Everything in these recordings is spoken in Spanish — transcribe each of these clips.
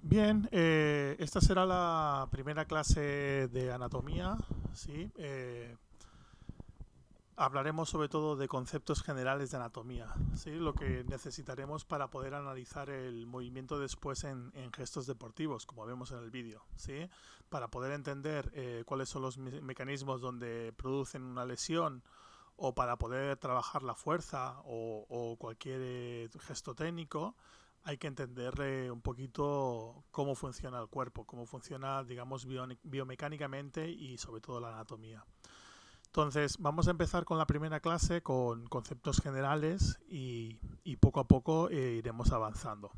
Bien, esta será la primera clase de anatomía, ¿sí? Hablaremos sobre todo de conceptos generales de anatomía, ¿sí? Lo que necesitaremos para poder analizar el movimiento después en gestos deportivos, como vemos en el vídeo, ¿sí? Para poder entender cuáles son los mecanismos donde producen una lesión o para poder trabajar la fuerza o cualquier gesto técnico, hay que entender un poquito cómo funciona el cuerpo, cómo funciona, digamos, biomecánicamente y sobre todo la anatomía. Entonces, vamos a empezar con la primera clase con conceptos generales y poco a poco iremos avanzando.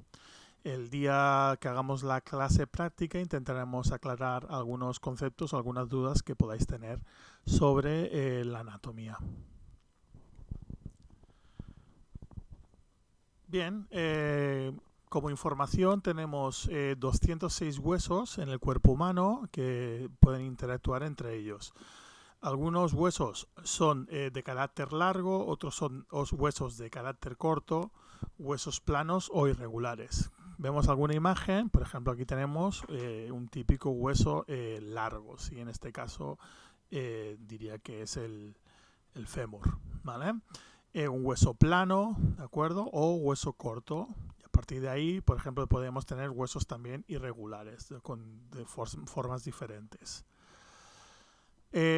El día que hagamos la clase práctica intentaremos aclarar algunos conceptos, algunas dudas que podáis tener sobre la anatomía. Bien, como información tenemos 206 huesos en el cuerpo humano que pueden interactuar entre ellos. Algunos huesos son de carácter largo, otros son huesos de carácter corto, huesos planos o irregulares. Vemos alguna imagen, por ejemplo aquí tenemos un típico hueso largo, ¿sí? En este caso diría que es el fémur, ¿vale? Un hueso plano, ¿de acuerdo? O hueso corto. Y a partir de ahí, por ejemplo, podemos tener huesos también irregulares, de formas diferentes.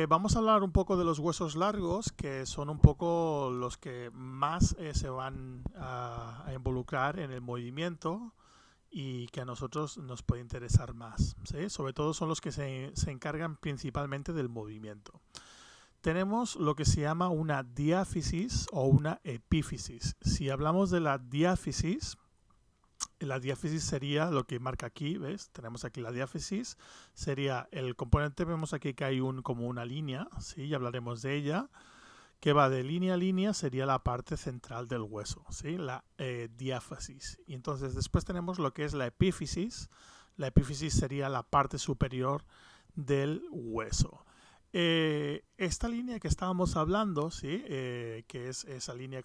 Vamos a hablar un poco de los huesos largos, que son un poco los que más se van a involucrar en el movimiento y que a nosotros nos puede interesar más, ¿sí? Sobre todo son los que se encargan principalmente del movimiento. Tenemos lo que se llama una diáfisis o una epífisis. Si hablamos de la diáfisis sería lo que marca aquí, ¿ves? Tenemos aquí la diáfisis, sería el componente, vemos aquí que hay como una línea, ¿sí? Ya hablaremos de ella, que va de línea a línea, sería la parte central del hueso, ¿sí? La diáfisis. Y entonces después tenemos lo que es la epífisis sería la parte superior del hueso. Esta línea que estábamos hablando, ¿sí? Que es esa línea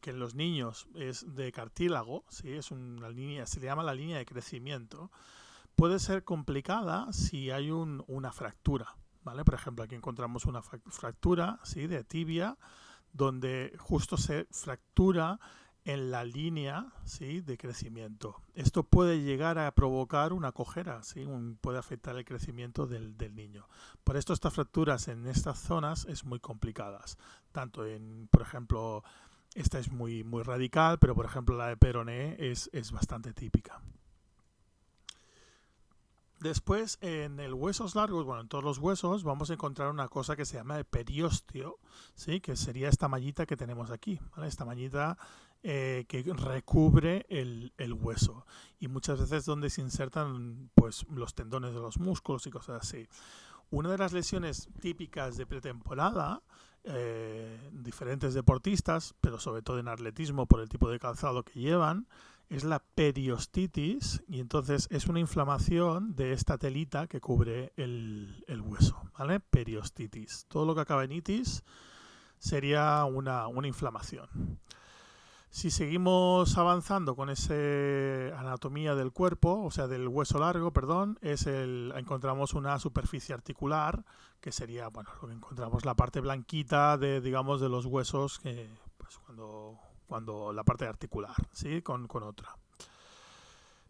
que en los niños es de cartílago, ¿sí? Es una línea, se le llama la línea de crecimiento. Puede ser complicada si hay una fractura, ¿vale? Por ejemplo, aquí encontramos una fractura, ¿sí? De tibia, donde justo se fractura en la línea, ¿sí? De crecimiento. Esto puede llegar a provocar una cojera, ¿sí? Puede afectar el crecimiento del niño. Por esto estas fracturas en estas zonas es muy complicadas. Tanto por ejemplo, esta es muy radical, pero por ejemplo la de peroné es bastante típica. Después, en el huesos largos, bueno, en todos los huesos, vamos a encontrar una cosa que se llama el periósteo, ¿sí? Que sería esta mallita que tenemos aquí, ¿vale? Esta mallita que recubre el hueso. Y muchas veces donde se insertan pues, los tendones de los músculos y cosas así. Una de las lesiones típicas de pretemporada, diferentes deportistas, pero sobre todo en atletismo por el tipo de calzado que llevan, es la periostitis, y entonces es una inflamación de esta telita que cubre el hueso, ¿vale? Periostitis. Todo lo que acaba en itis sería una inflamación. Si seguimos avanzando con esa anatomía del cuerpo, o sea, del hueso largo, perdón, encontramos una superficie articular, que sería, bueno, lo que encontramos la parte blanquita digamos, de los huesos, que, pues, cuando la parte articular, ¿sí? Con otra.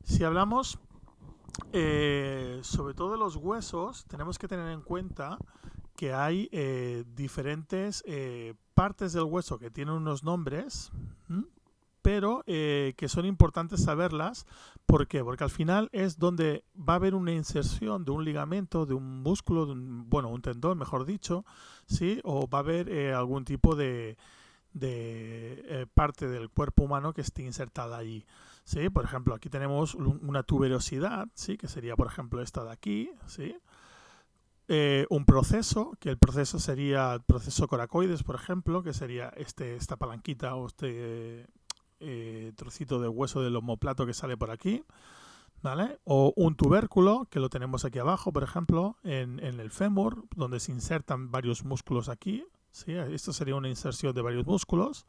Si hablamos sobre todo de los huesos, tenemos que tener en cuenta que hay diferentes partes del hueso que tienen unos nombres, pero que son importantes saberlas. ¿Por qué? Porque al final es donde va a haber una inserción de un ligamento, de un músculo, bueno, un tendón, mejor dicho, ¿sí? O va a haber algún tipo de parte del cuerpo humano que esté insertada allí. ¿Sí? Por ejemplo, aquí tenemos una tuberosidad, ¿sí? Que sería, por ejemplo, esta de aquí, ¿sí? Un proceso, que el proceso sería el proceso coracoides, por ejemplo, que sería esta palanquita o este trocito de hueso del omoplato que sale por aquí, ¿vale? O un tubérculo, que lo tenemos aquí abajo, por ejemplo, en el fémur, donde se insertan varios músculos aquí, ¿sí? Esto sería una inserción de varios músculos.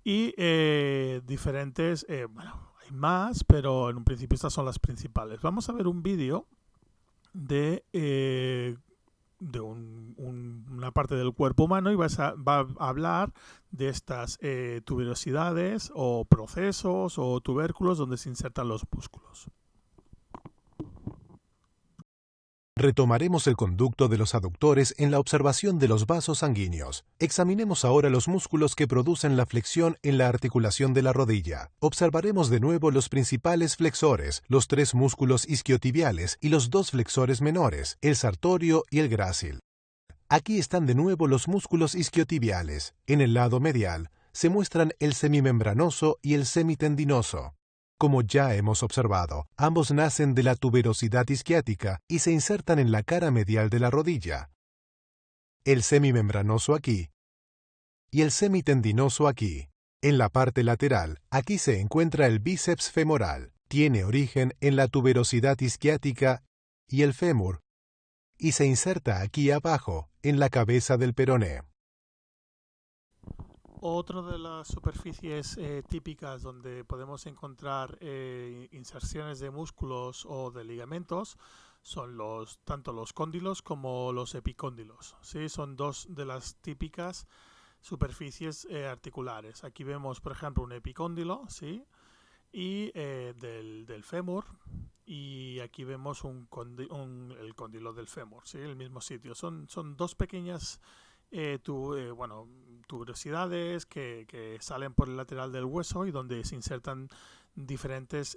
Y diferentes, bueno, hay Hay más, pero en un principio estas son las principales. Vamos a ver un vídeo de una parte del cuerpo humano y va a hablar de estas tuberosidades o procesos o tubérculos donde se insertan los músculos. Retomaremos el conducto de los aductores en la observación de los vasos sanguíneos. Examinemos ahora los músculos que producen la flexión en la articulación de la rodilla. Observaremos de nuevo los principales flexores, los 3 músculos isquiotibiales y los 2 flexores menores, el sartorio y el grácil. Aquí están de nuevo los músculos isquiotibiales. En el lado medial se muestran el semimembranoso y el semitendinoso. Como ya hemos observado, ambos nacen de la tuberosidad isquiática y se insertan en la cara medial de la rodilla. El semimembranoso aquí y el semitendinoso aquí. En la parte lateral, aquí se encuentra el bíceps femoral. Tiene origen en la tuberosidad isquiática y el fémur, y se inserta aquí abajo, en la cabeza del peroné. Otra de las superficies típicas donde podemos encontrar inserciones de músculos o de ligamentos son tanto los cóndilos como los epicóndilos. ¿Sí? Son 2 de las típicas superficies articulares. Aquí vemos, por ejemplo, un epicóndilo, ¿sí? Y del fémur, y aquí vemos el cóndilo del fémur, ¿sí? El mismo sitio. Son 2 pequeñas tuberosidades que salen por el lateral del hueso y donde se insertan diferentes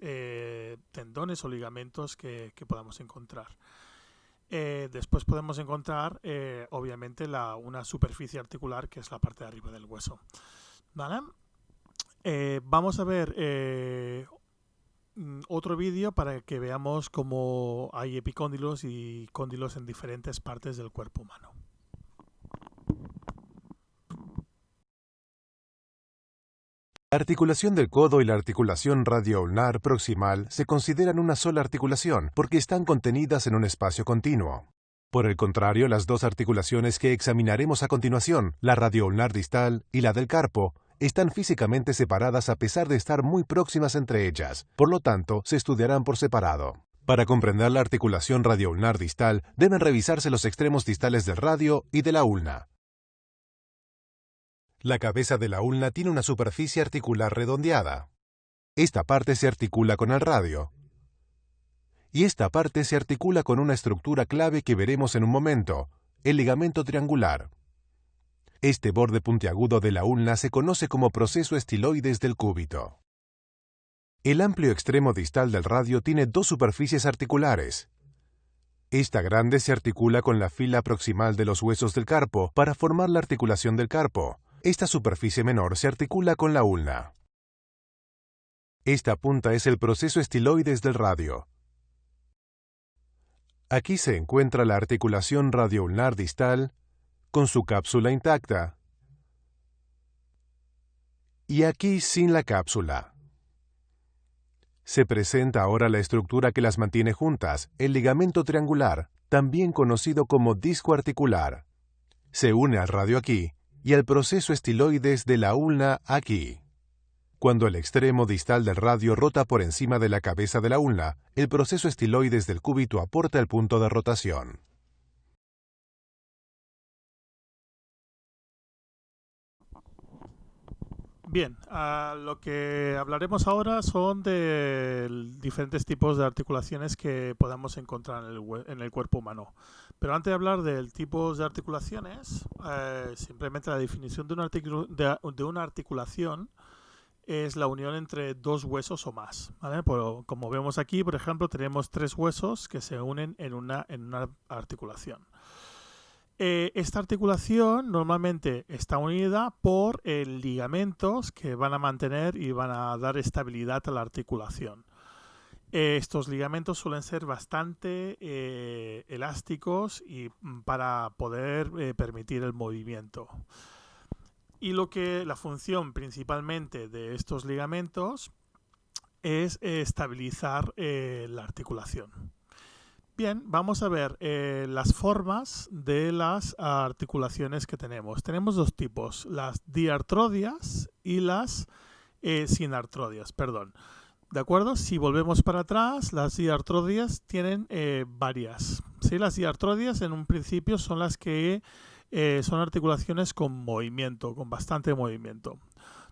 tendones o ligamentos que podamos encontrar. Después podemos encontrar, obviamente, una superficie articular que es la parte de arriba del hueso. ¿Vale? Vamos a ver otro vídeo para que veamos cómo hay epicóndilos y cóndilos en diferentes partes del cuerpo humano. La articulación del codo y la articulación radioulnar proximal se consideran una sola articulación porque están contenidas en un espacio continuo. Por el contrario, las 2 articulaciones que examinaremos a continuación, la radioulnar distal y la del carpo, están físicamente separadas a pesar de estar muy próximas entre ellas. Por lo tanto, se estudiarán por separado. Para comprender la articulación radioulnar distal, deben revisarse los extremos distales del radio y de la ulna. La cabeza de la ulna tiene una superficie articular redondeada. Esta parte se articula con el radio. Y esta parte se articula con una estructura clave que veremos en un momento, el ligamento triangular. Este borde puntiagudo de la ulna se conoce como proceso estiloides del cúbito. El amplio extremo distal del radio tiene 2 superficies articulares. Esta grande se articula con la fila proximal de los huesos del carpo para formar la articulación del carpo. Esta superficie menor se articula con la ulna. Esta punta es el proceso estiloides del radio. Aquí se encuentra la articulación radioulnar distal con su cápsula intacta. Y aquí sin la cápsula. Se presenta ahora la estructura que las mantiene juntas, el ligamento triangular, también conocido como disco articular. Se une al radio aquí y al proceso estiloides de la ulna aquí. Cuando el extremo distal del radio rota por encima de la cabeza de la ulna, el proceso estiloides del cúbito aporta el punto de rotación. Bien, lo que hablaremos ahora son de diferentes tipos de articulaciones que podamos encontrar en el cuerpo humano. Pero antes de hablar del tipo de articulaciones, simplemente la definición de una articulación es la unión entre 2 huesos o más, ¿vale? Como vemos aquí, por ejemplo, tenemos 3 huesos que se unen en una articulación. Esta articulación normalmente está unida por ligamentos que van a mantener y van a dar estabilidad a la articulación. Estos ligamentos suelen ser bastante elásticos y para poder permitir el movimiento. Y la función principalmente de estos ligamentos es estabilizar la articulación. Bien, vamos a ver las formas de las articulaciones que tenemos. Tenemos 2 tipos, las diartrodias y las sinartrodias, perdón. ¿De acuerdo? Si volvemos para atrás, las diartrodias tienen varias. ¿Sí? Las diartrodias en un principio son las que son articulaciones con movimiento, con bastante movimiento.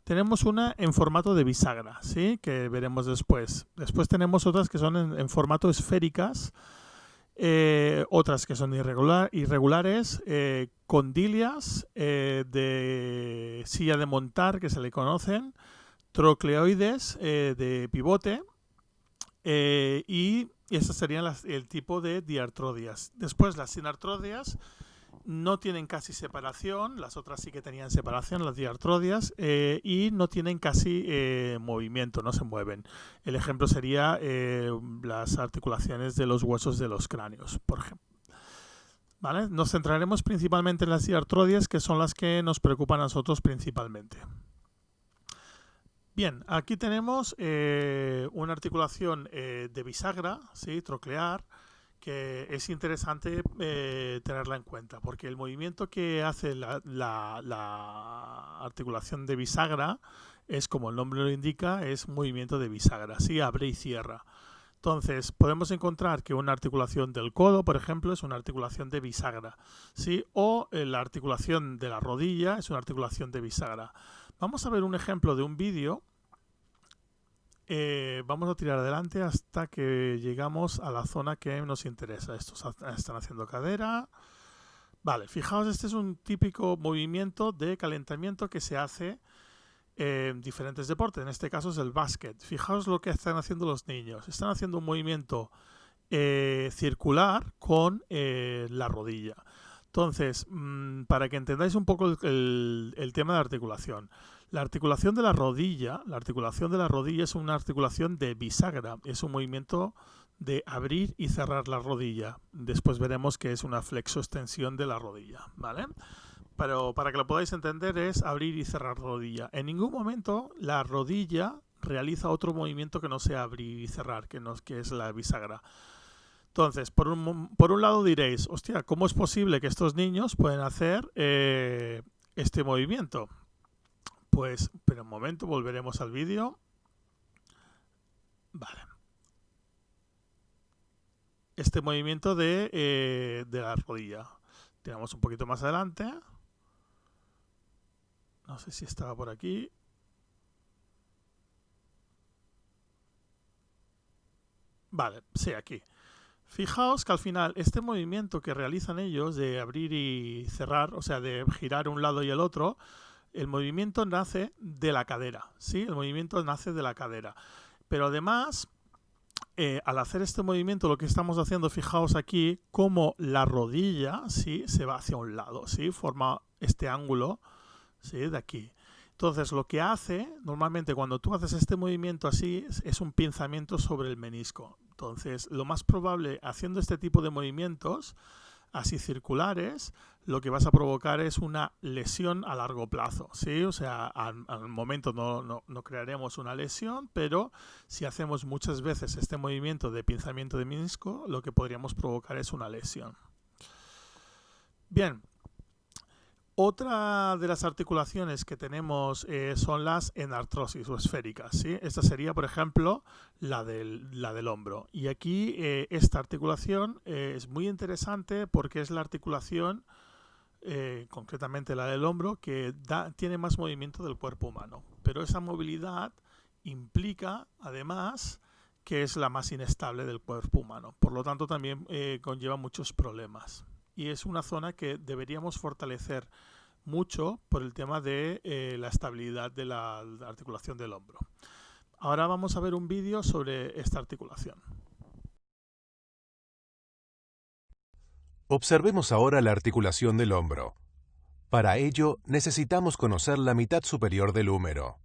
Tenemos una en formato de bisagra, ¿sí? Que veremos después. Después tenemos otras que son en formato esféricas, otras que son irregulares, condilias, de silla de montar, que se le conocen, trocleoides de pivote, y esas serían el tipo de diartrodias. Después las sinartrodias no tienen casi separación, las otras sí que tenían separación, las diartrodias, y no tienen casi movimiento, no se mueven. El ejemplo sería las articulaciones de los huesos de los cráneos, por ejemplo. ¿Vale? Nos centraremos principalmente en las diartrodias, que son las que nos preocupan a nosotros principalmente. Bien, aquí tenemos una articulación de bisagra, ¿sí? Troclear, que es interesante tenerla en cuenta, porque el movimiento que hace la articulación de bisagra es, como el nombre lo indica, es movimiento de bisagra, ¿sí? Abre y cierra. Entonces, podemos encontrar que una articulación del codo, por ejemplo, es una articulación de bisagra, ¿sí? O la articulación de la rodilla es una articulación de bisagra. Vamos a ver un ejemplo de un vídeo. Vamos a tirar adelante hasta que llegamos a la zona que nos interesa. Estos están haciendo cadera. Vale, fijaos, este es un típico movimiento de calentamiento que se hace en diferentes deportes. En este caso es el básquet. Fijaos lo que están haciendo los niños. Están haciendo un movimiento circular con la rodilla. Entonces, para que entendáis un poco el tema de articulación. La articulación de la rodilla es una articulación de bisagra, es un movimiento de abrir y cerrar la rodilla. Después veremos que es una flexoextensión de la rodilla, ¿vale? Pero para que lo podáis entender es abrir y cerrar rodilla. En ningún momento la rodilla realiza otro movimiento que no sea abrir y cerrar, que es la bisagra. Entonces, por un lado diréis, hostia, ¿cómo es posible que estos niños pueden hacer este movimiento? Pues, pero un momento, volveremos al vídeo. Vale. Este movimiento de la rodilla. Tiramos un poquito más adelante. No sé si estaba por aquí. Vale, sí, aquí. Fijaos que al final este movimiento que realizan ellos de abrir y cerrar, o sea, de girar un lado y el otro, el movimiento nace de la cadera, ¿sí? El movimiento nace de la cadera. Pero además, al hacer este movimiento, lo que estamos haciendo, fijaos aquí, como la rodilla, ¿sí? Se va hacia un lado, ¿sí? Forma este ángulo, ¿sí? De aquí. Entonces, lo que hace, normalmente cuando tú haces este movimiento así, es un pinzamiento sobre el menisco. Entonces, lo más probable, haciendo este tipo de movimientos así circulares, lo que vas a provocar es una lesión a largo plazo, ¿sí? O sea, al momento no crearemos una lesión, pero si hacemos muchas veces este movimiento de pinzamiento de menisco, lo que podríamos provocar es una lesión. Bien. Otra de las articulaciones que tenemos son las enartrosis o esféricas, ¿sí? Esta sería, por ejemplo, la del hombro. Y aquí esta articulación es muy interesante porque es la articulación, concretamente la del hombro, que tiene más movimiento del cuerpo humano. Pero esa movilidad implica, además, que es la más inestable del cuerpo humano. Por lo tanto, también conlleva muchos problemas. Y es una zona que deberíamos fortalecer mucho por el tema de la estabilidad de la articulación del hombro. Ahora vamos a ver un vídeo sobre esta articulación. Observemos ahora la articulación del hombro. Para ello, necesitamos conocer la mitad superior del húmero.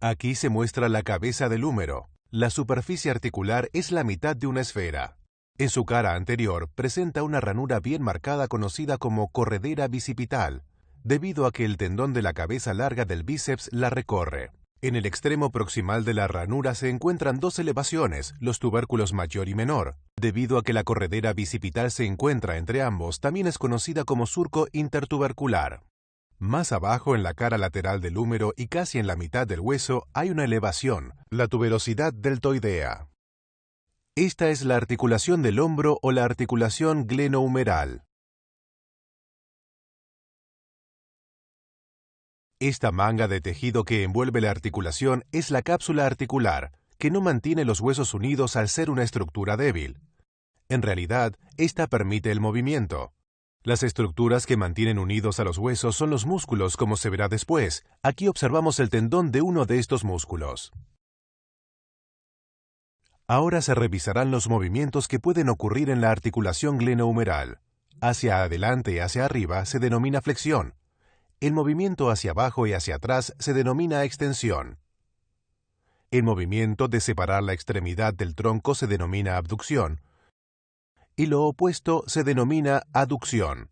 Aquí se muestra la cabeza del húmero. La superficie articular es la mitad de una esfera. En su cara anterior presenta una ranura bien marcada conocida como corredera bicipital, debido a que el tendón de la cabeza larga del bíceps la recorre. En el extremo proximal de la ranura se encuentran dos elevaciones, los tubérculos mayor y menor. Debido a que la corredera bicipital se encuentra entre ambos, también es conocida como surco intertubercular. Más abajo, en la cara lateral del húmero y casi en la mitad del hueso, hay una elevación, la tuberosidad deltoidea. Esta es la articulación del hombro o la articulación glenohumeral. Esta manga de tejido que envuelve la articulación es la cápsula articular, que no mantiene los huesos unidos al ser una estructura débil. En realidad, esta permite el movimiento. Las estructuras que mantienen unidos a los huesos son los músculos, como se verá después. Aquí observamos el tendón de uno de estos músculos. Ahora se revisarán los movimientos que pueden ocurrir en la articulación glenohumeral. Hacia adelante y hacia arriba se denomina flexión. El movimiento hacia abajo y hacia atrás se denomina extensión. El movimiento de separar la extremidad del tronco se denomina abducción. Y lo opuesto se denomina aducción.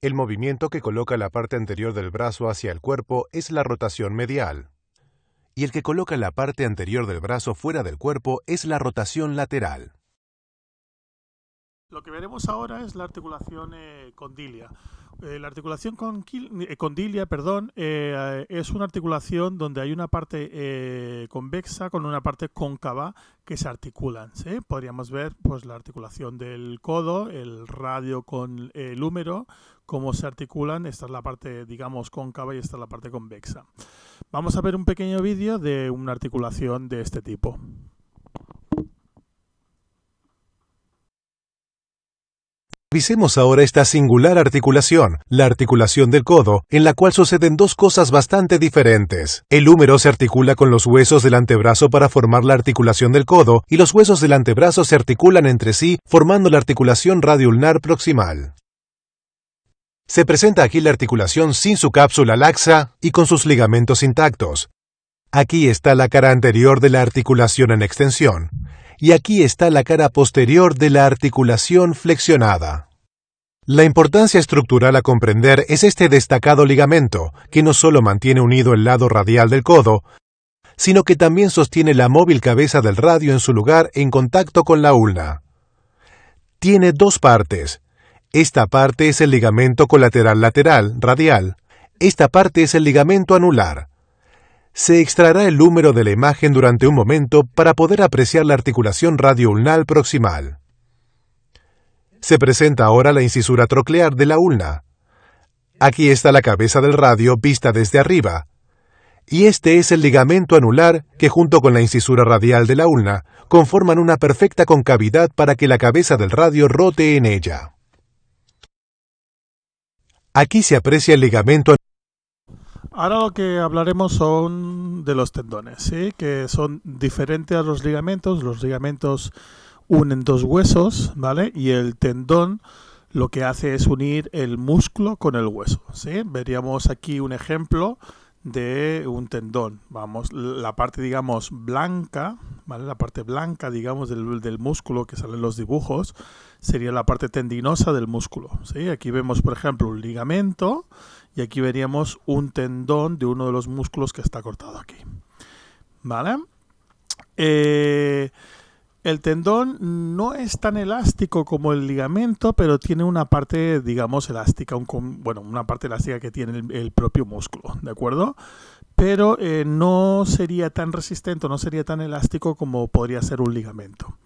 El movimiento que coloca la parte anterior del brazo hacia el cuerpo es la rotación medial. Y el que coloca la parte anterior del brazo fuera del cuerpo es la rotación lateral. Lo que veremos ahora es la articulación condilia. La articulación condilia, es una articulación donde hay una parte convexa con una parte cóncava que se articulan, ¿sí? Podríamos ver pues, la articulación del codo, el radio con el húmero, cómo se articulan. Esta es la parte, digamos, cóncava y esta es la parte convexa. Vamos a ver un pequeño vídeo de una articulación de este tipo. Revisemos ahora esta singular articulación, la articulación del codo, en la cual suceden dos cosas bastante diferentes. El húmero se articula con los huesos del antebrazo para formar la articulación del codo, y los huesos del antebrazo se articulan entre sí, formando la articulación radioulnar proximal. Se presenta aquí la articulación sin su cápsula laxa y con sus ligamentos intactos. Aquí está la cara anterior de la articulación en extensión. Y aquí está la cara posterior de la articulación flexionada. La importancia estructural a comprender es este destacado ligamento, que no solo mantiene unido el lado radial del codo, sino que también sostiene la móvil cabeza del radio en su lugar en contacto con la ulna. Tiene dos partes. Esta parte es el ligamento colateral lateral, radial. Esta parte es el ligamento anular. Se extraerá el húmero de la imagen durante un momento para poder apreciar la articulación radioulnar proximal. Se presenta ahora la incisura troclear de la ulna. Aquí está la cabeza del radio vista desde arriba. Y este es el ligamento anular que junto con la incisura radial de la ulna conforman una perfecta concavidad para que la cabeza del radio rote en ella. Aquí se aprecia el ligamento anular. Ahora lo que hablaremos son de los tendones, ¿sí? Que son diferentes a los ligamentos. Los ligamentos unen dos huesos, ¿vale? Y el tendón lo que hace es unir el músculo con el hueso, ¿sí? Veríamos aquí un ejemplo de un tendón. Vamos, la parte, digamos, blanca, ¿vale? La parte blanca, digamos, del músculo que sale en los dibujos sería la parte tendinosa del músculo, ¿sí? Aquí vemos, por ejemplo, un ligamento. Y aquí veríamos un tendón de uno de los músculos que está cortado aquí. ¿Vale? El tendón no es tan elástico como el ligamento, pero tiene una parte, digamos, elástica. Una parte elástica que tiene el propio músculo. ¿De acuerdo? Pero no sería tan resistente, no sería tan elástico como podría ser un ligamento.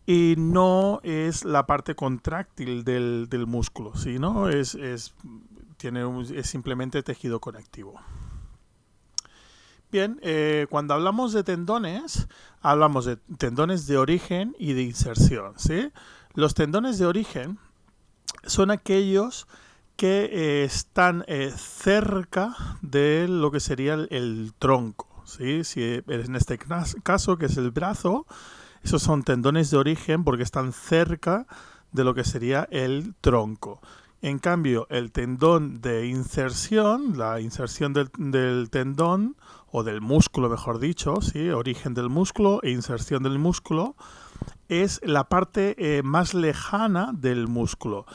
Y no es la parte contráctil del músculo, sino es simplemente tejido conectivo. Bien, cuando hablamos de tendones de origen y de inserción, ¿sí? Los tendones de origen son aquellos que están cerca de lo que sería el tronco, ¿sí? Si en este caso, que es el brazo, esos son tendones de origen porque están cerca de lo que sería el tronco. En cambio, el tendón de inserción, la inserción del tendón, o del músculo mejor dicho, ¿sí? Origen del músculo e inserción del músculo, es la parte más lejana del músculo.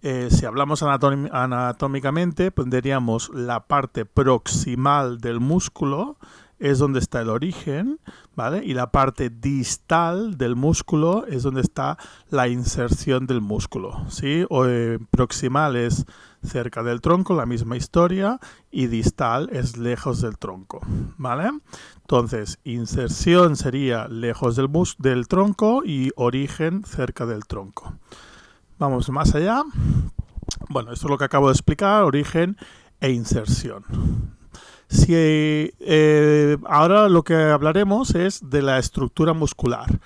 Si hablamos anatómicamente, tendríamos la parte proximal del músculo, es donde está el origen, ¿vale? Y la parte distal del músculo es donde está la inserción del músculo, ¿sí? Proximal es cerca del tronco, la misma historia, y distal es lejos del tronco, ¿vale? Entonces, inserción sería lejos del tronco y origen cerca del tronco. Vamos más allá. Bueno, esto es lo que acabo de explicar, origen e inserción. Ahora lo que hablaremos es de la estructura muscular.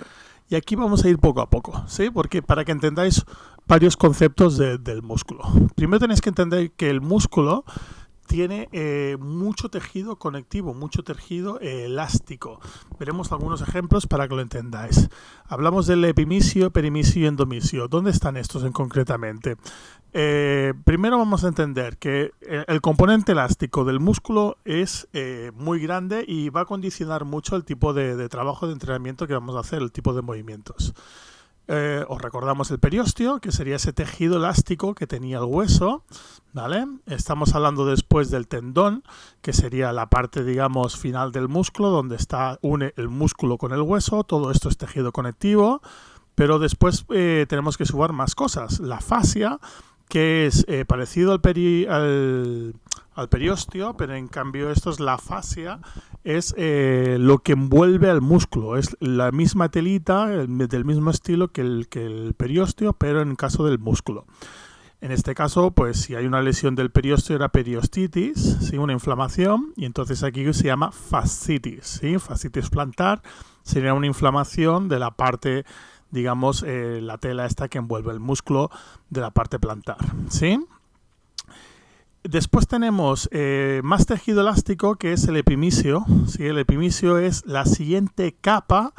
Y aquí vamos a ir poco a poco, ¿sí? Porque para que entendáis varios conceptos del músculo. Primero tenéis que entender que el músculo tiene mucho tejido conectivo, mucho tejido elástico. Veremos algunos ejemplos para que lo entendáis. Hablamos del epimisio, perimisio y endomisio. ¿Dónde están estos concretamente? Primero vamos a entender que el componente elástico del músculo es muy grande y va a condicionar mucho el tipo de trabajo de entrenamiento que vamos a hacer, el tipo de movimientos. Os recordamos el periósteo, que sería ese tejido elástico que tenía el hueso, ¿vale? Estamos hablando después del tendón, que sería la parte, digamos, final del músculo, donde une el músculo con el hueso. Todo esto es tejido conectivo, pero después tenemos que sumar más cosas. La fascia, que es parecido al periósteo, pero en cambio esto es la fascia, es lo que envuelve al músculo, es la misma telita, del mismo estilo que el periósteo, pero en el caso del músculo. En este caso, pues si hay una lesión del periósteo era periostitis, ¿sí? Una inflamación, y entonces aquí se llama fascitis, ¿sí? Fascitis plantar sería una inflamación de la parte, digamos, la tela esta que envuelve el músculo de la parte plantar, ¿sí? Después tenemos más tejido elástico, que es el epimisio, ¿sí? El epimisio es la siguiente capa,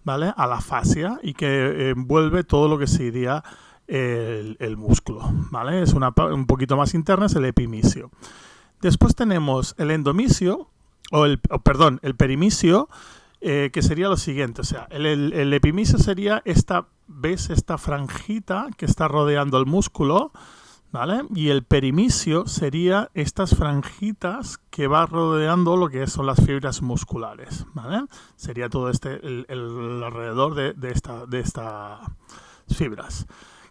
¿vale? A la fascia y que envuelve todo lo que sería el músculo, ¿vale? Es un poquito más interna, es el epimisio. Después tenemos el endomisio, el perimisio, que sería lo siguiente, o sea, el epimisio sería esta franjita que está rodeando el músculo, ¿vale? Y el perimisio sería estas franjitas que va rodeando lo que son las fibras musculares, ¿vale? Sería todo el alrededor de estas fibras.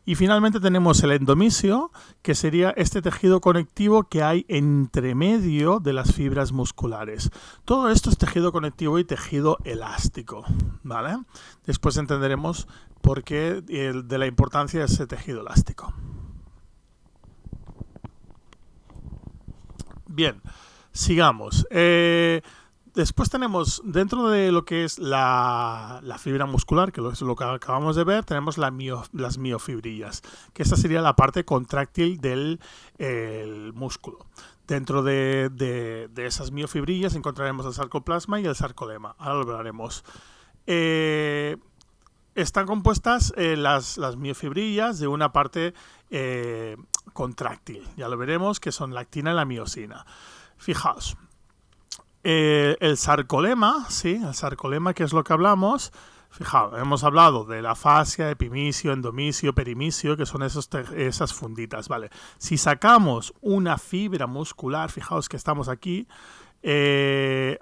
Y finalmente tenemos el endomisio, que sería este tejido conectivo que hay entre medio de las fibras musculares. Todo esto es tejido conectivo y tejido elástico, ¿vale? Después entenderemos por qué de la importancia de ese tejido elástico. Bien, sigamos. Después tenemos, dentro de lo que es la fibra muscular, que es lo que acabamos de ver, tenemos las miofibrillas, que esta sería la parte contráctil del músculo. Dentro de esas miofibrillas encontraremos el sarcoplasma y el sarcolema. Ahora lo veremos. Están compuestas las miofibrillas de una parte contráctil. Ya lo veremos, que son la actina y la miosina. Fijaos. El sarcolema, ¿sí? El sarcolema, que es lo que hablamos. Fijaos, hemos hablado de la fascia, epimisio, endomisio, perimisio, que son esas funditas, ¿vale? Si sacamos una fibra muscular, fijaos que estamos aquí,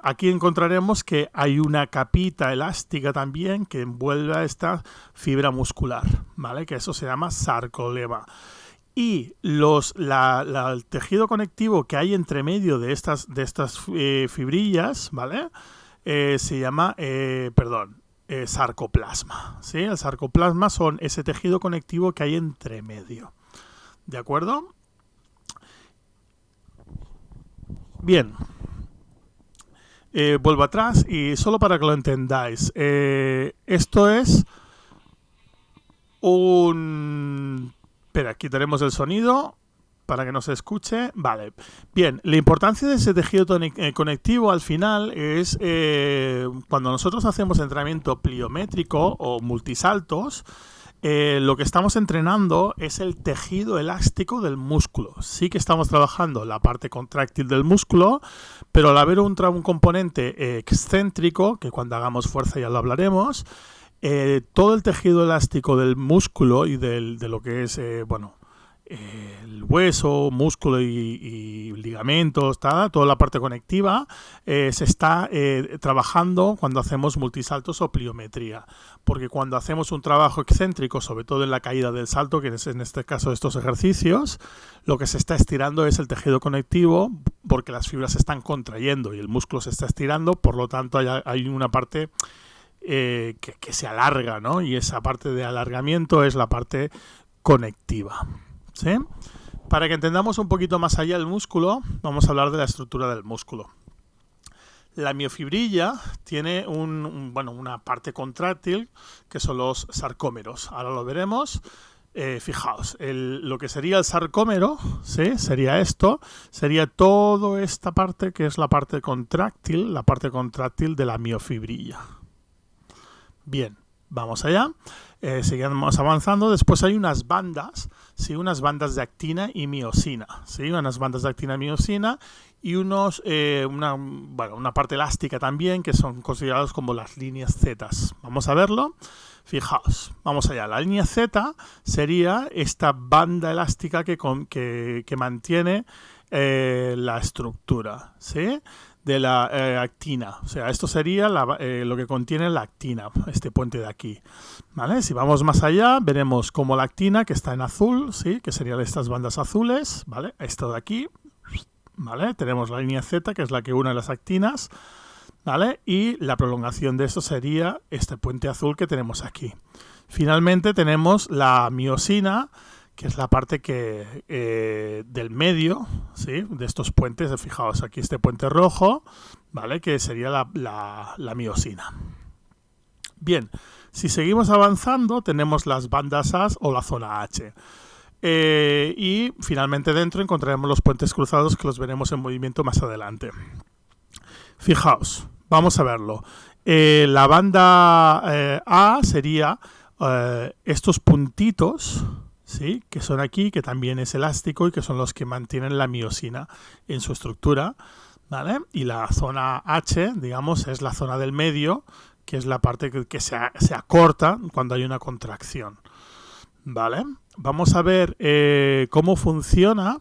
aquí encontraremos que hay una capita elástica también que envuelve a esta fibra muscular, ¿vale? Que eso se llama sarcolema. Y el tejido conectivo que hay entre medio de estas fibrillas, ¿vale? Se llama, sarcoplasma, ¿sí? El sarcoplasma son ese tejido conectivo que hay entre medio. ¿De acuerdo? Bien. Vuelvo atrás y solo para que lo entendáis. Esto es Espera, quitaremos el sonido para que no se escuche. Vale. Bien, la importancia de ese tejido conectivo al final es cuando nosotros hacemos entrenamiento pliométrico o multisaltos, lo que estamos entrenando es el tejido elástico del músculo. Sí que estamos trabajando la parte contráctil del músculo, pero al haber un componente excéntrico, que cuando hagamos fuerza ya lo hablaremos, todo el tejido elástico del músculo y de lo que es, el hueso, músculo y ligamentos, toda la parte conectiva, se está trabajando cuando hacemos multisaltos o pliometría. Porque cuando hacemos un trabajo excéntrico, sobre todo en la caída del salto, que es en este caso estos ejercicios, lo que se está estirando es el tejido conectivo, porque las fibras se están contrayendo y el músculo se está estirando, por lo tanto hay una parte que se alarga, ¿no? Y esa parte de alargamiento es la parte conectiva. ¿Sí? Para que entendamos un poquito más allá el músculo, vamos a hablar de la estructura del músculo. La miofibrilla tiene una parte contráctil que son los sarcómeros. Ahora lo veremos. Fijaos, lo que sería el sarcómero, ¿sí? Sería esto, sería toda esta parte que es la parte contráctil de la miofibrilla. Bien, vamos allá. Seguimos avanzando. Después hay unas bandas, ¿sí? Unas bandas de actina y miosina, ¿sí? Unas bandas de actina y miosina y una parte elástica también, que son considerados como las líneas Z. Vamos a verlo. Fijaos, vamos allá. La línea Z sería esta banda elástica que mantiene la estructura, ¿sí? De la actina. O sea, esto sería lo que contiene la actina, este puente de aquí. ¿Vale? Si vamos más allá, veremos como la actina, que está en azul, ¿sí? Que serían estas bandas azules, ¿vale? Esto de aquí, ¿vale? Tenemos la línea Z, que es la que une las actinas, ¿vale? Y la prolongación de esto sería este puente azul que tenemos aquí. Finalmente tenemos la miosina, que es la parte del medio, ¿sí? De estos puentes. Fijaos, aquí este puente rojo, ¿vale? Que sería la miosina. Bien, si seguimos avanzando, tenemos las bandas A o la zona H. Y finalmente dentro encontraremos los puentes cruzados, que los veremos en movimiento más adelante. Fijaos, vamos a verlo. La banda A sería estos puntitos, ¿sí? Que son aquí, que también es elástico y que son los que mantienen la miosina en su estructura, ¿vale? Y la zona H, digamos, es la zona del medio, que es la parte que se acorta cuando hay una contracción, ¿vale? Vamos a ver cómo funciona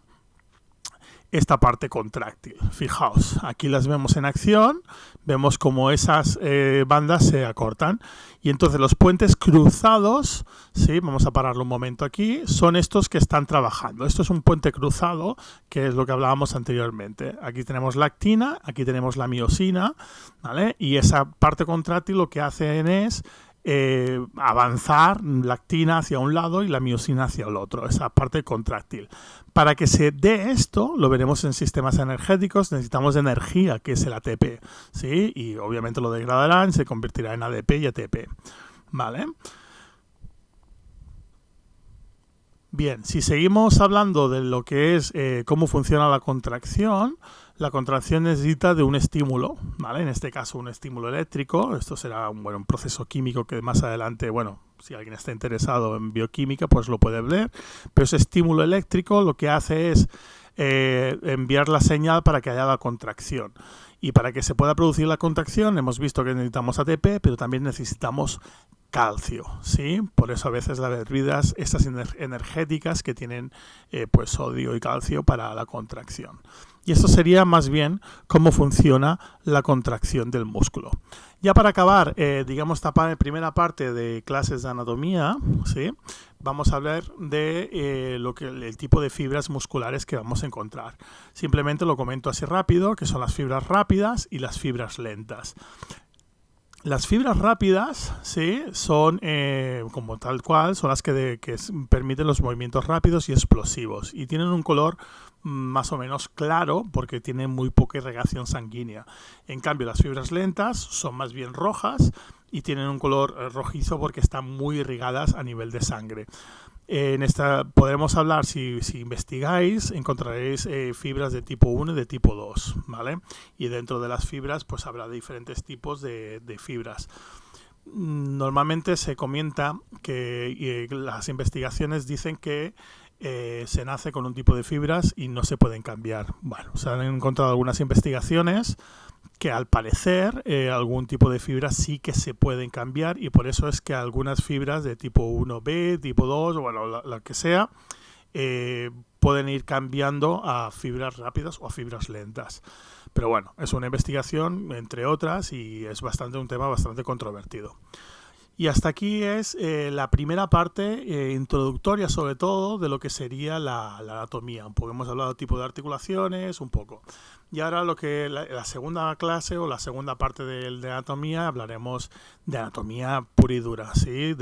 esta parte contráctil. Fijaos, aquí las vemos en acción, vemos cómo esas bandas se acortan y entonces los puentes cruzados, ¿sí? Vamos a pararlo un momento aquí, son estos que están trabajando. Esto es un puente cruzado, que es lo que hablábamos anteriormente. Aquí tenemos la actina, aquí tenemos la miosina, ¿vale? Y esa parte contráctil lo que hacen es avanzar la actina hacia un lado y la miosina hacia el otro, esa parte contráctil. Para que se dé esto, lo veremos en sistemas energéticos, necesitamos energía, que es el ATP, ¿sí? Y obviamente lo degradarán, se convertirá en ADP y ATP, ¿vale? Bien, si seguimos hablando de lo que es cómo funciona la contracción necesita de un estímulo, ¿vale? En este caso un estímulo eléctrico. Esto será un proceso químico que más adelante, si alguien está interesado en bioquímica, pues lo puede ver. Pero ese estímulo eléctrico lo que hace es enviar la señal para que haya la contracción. Y para que se pueda producir la contracción hemos visto que necesitamos ATP, pero también necesitamos calcio, ¿sí? Por eso a veces las bebidas estas energéticas que tienen pues sodio y calcio para la contracción. Y esto sería más bien cómo funciona la contracción del músculo. Ya para acabar, digamos, esta primera parte de clases de anatomía, ¿sí? Vamos a hablar de el tipo de fibras musculares que vamos a encontrar. Simplemente lo comento así rápido, que son las fibras rápidas y las fibras lentas. Las fibras rápidas, ¿sí? Son, como tal cual, son las que permiten los movimientos rápidos y explosivos. Y tienen un color más o menos claro porque tienen muy poca irrigación sanguínea. En cambio, las fibras lentas son más bien rojas y tienen un color rojizo porque están muy irrigadas a nivel de sangre. En esta podremos hablar, si investigáis, encontraréis fibras de tipo 1 y de tipo 2, ¿vale? Y dentro de las fibras pues habrá diferentes tipos de fibras. Normalmente se comenta que las investigaciones dicen que se nace con un tipo de fibras y no se pueden cambiar. Bueno, se han encontrado algunas investigaciones que al parecer algún tipo de fibras sí que se pueden cambiar y por eso es que algunas fibras de tipo 1B, tipo 2, la que sea, pueden ir cambiando a fibras rápidas o a fibras lentas. Pero bueno, es una investigación entre otras y es un tema bastante controvertido. Y hasta aquí es la primera parte introductoria, sobre todo, de lo que sería la anatomía. Un poco hemos hablado de tipo de articulaciones, un poco. Y ahora la segunda clase o la segunda parte de anatomía hablaremos de anatomía pura y dura, ¿sí?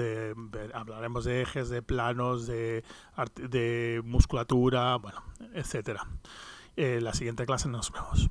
Hablaremos de ejes, de planos, de musculatura, bueno, etcétera. La siguiente clase nos vemos.